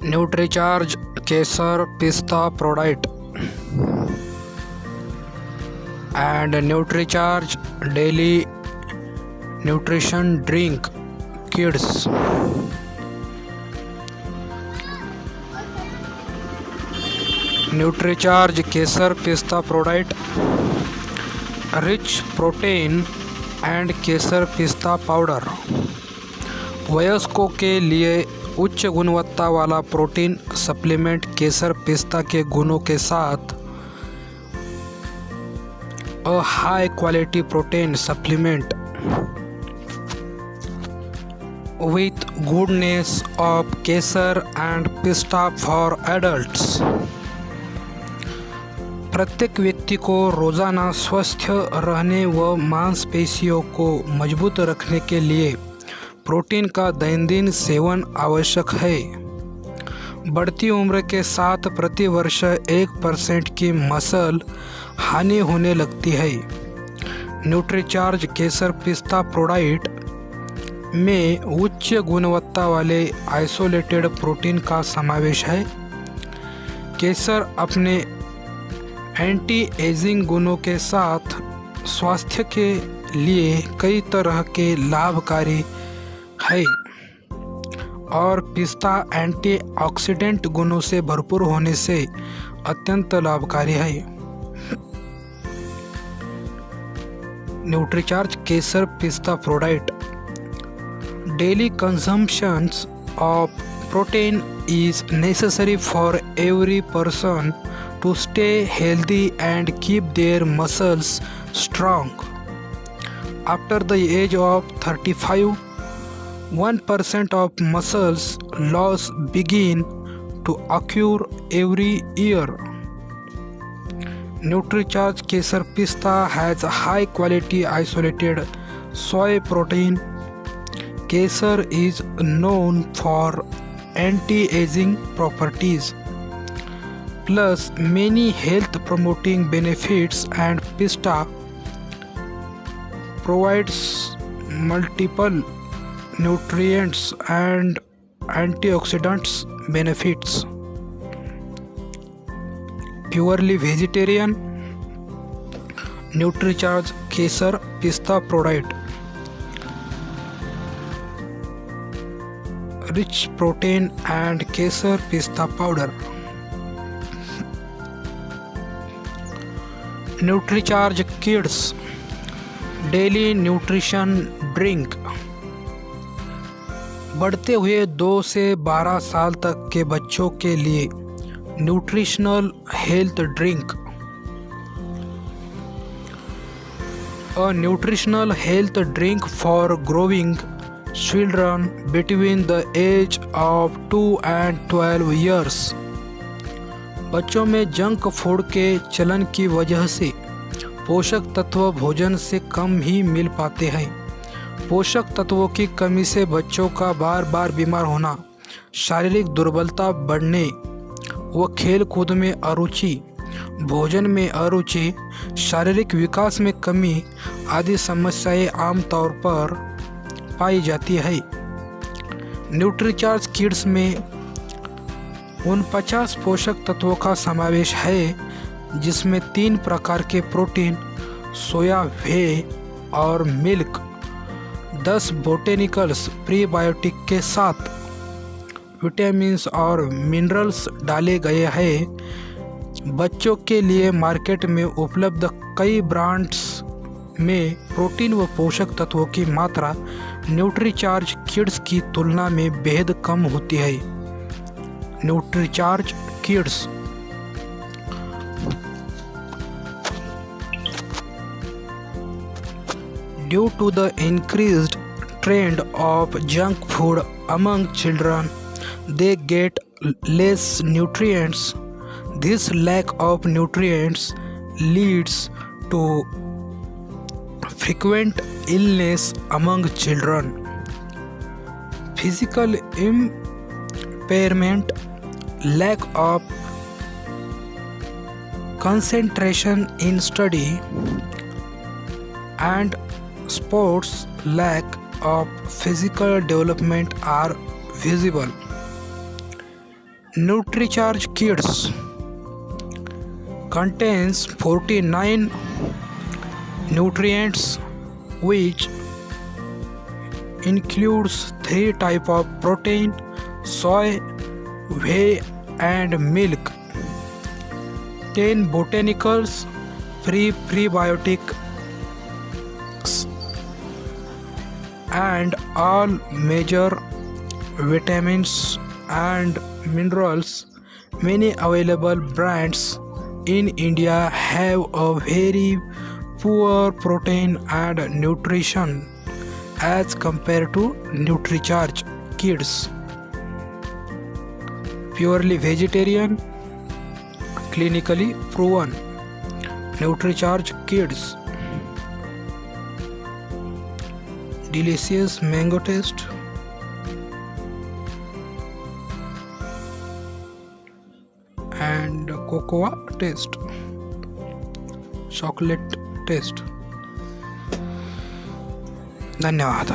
Nutricharge Kesar Pista प्रोडाइट and Nutricharge daily nutrition drink kids. Nutricharge Kesar Pista प्रोडाइट rich protein and kesar pista powder वयस्कों के लिए उच्च गुणवत्ता वाला प्रोटीन सप्लीमेंट केसर पिस्ता के गुणों के साथ a high quality protein supplement with goodness of Kesar and पिस्ता फॉर एडल्ट्स। प्रत्येक व्यक्ति को रोज़ाना स्वस्थ रहने व मांसपेशियों को मजबूत रखने के लिए प्रोटीन का दैनंदिन सेवन आवश्यक है। बढ़ती उम्र के साथ प्रति वर्ष 1% की मसल हानि होने लगती है। न्यूट्रीचार्ज केसर पिस्ता प्रोडाइट में उच्च गुणवत्ता वाले आइसोलेटेड प्रोटीन का समावेश है। केसर अपने एंटी एजिंग गुणों के साथ स्वास्थ्य के लिए कई तरह के लाभकारी है और पिस्ता एंटीऑक्सीडेंट गुणों से भरपूर होने से अत्यंत लाभकारी है। Nutricharge Kesar Pista ProDiet daily consumptions of protein is necessary for every person to stay healthy and keep their muscles strong. After the age of 35, 1% of muscles loss begin to occur every year. NutriCharge Kesar Pista has high quality isolated soy protein. Kesar is known for anti-aging properties plus many health promoting benefits, and pista provides multiple nutrients and antioxidants benefits. Purely vegetarian NutriCharge Kesar Pista Product rich protein and kesar pista powder. NutriCharge Kids Daily Nutrition Drink बढ़ते हुए 2 से 12 साल तक के बच्चों के लिए nutritional health drink. A nutritional health drink for growing children between the age of 2 and 12 years। बच्चों में जंक फूड के चलन की वजह से पोषक तत्व भोजन से कम ही मिल पाते हैं। पोषक तत्वों की कमी से बच्चों का बार बार बीमार होना, शारीरिक दुर्बलता बढ़ने व खेल कूद में अरुचि, भोजन में अरुचि, शारीरिक विकास में कमी आदि समस्याएं आमतौर पर पाई जाती है। न्यूट्रीचार्ज किड्स में उन 50 पोषक तत्वों का समावेश है जिसमें 3 प्रकार के प्रोटीन, सोया वे और मिल्क, 10 बोटेनिकल्स प्रीबायोटिक के साथ विटामिन्स और मिनरल्स डाले गए हैं। बच्चों के लिए मार्केट में उपलब्ध कई ब्रांड्स में प्रोटीन व पोषक तत्वों की मात्रा न्यूट्रीचार्ज किड्स की तुलना में बेहद कम होती है। Nutricharge kids due to the increased trend of junk food among children, they get less nutrients. This lack of nutrients leads to frequent illness among children. Physical impairment, lack of concentration in study, and sports lack of physical development are visible. NutriCharge Kids contains 49 nutrients which includes 3 types of protein: soy, whey and milk, 10 botanicals, prebiotics and all major vitamins and minerals. Many available brands in India have a very poor protein and nutrition as compared to NutriCharge Kids. Purely vegetarian, clinically proven. NutriCharge Kids. Delicious mango taste. And cocoa taste. Chocolate taste. धन्यवाद.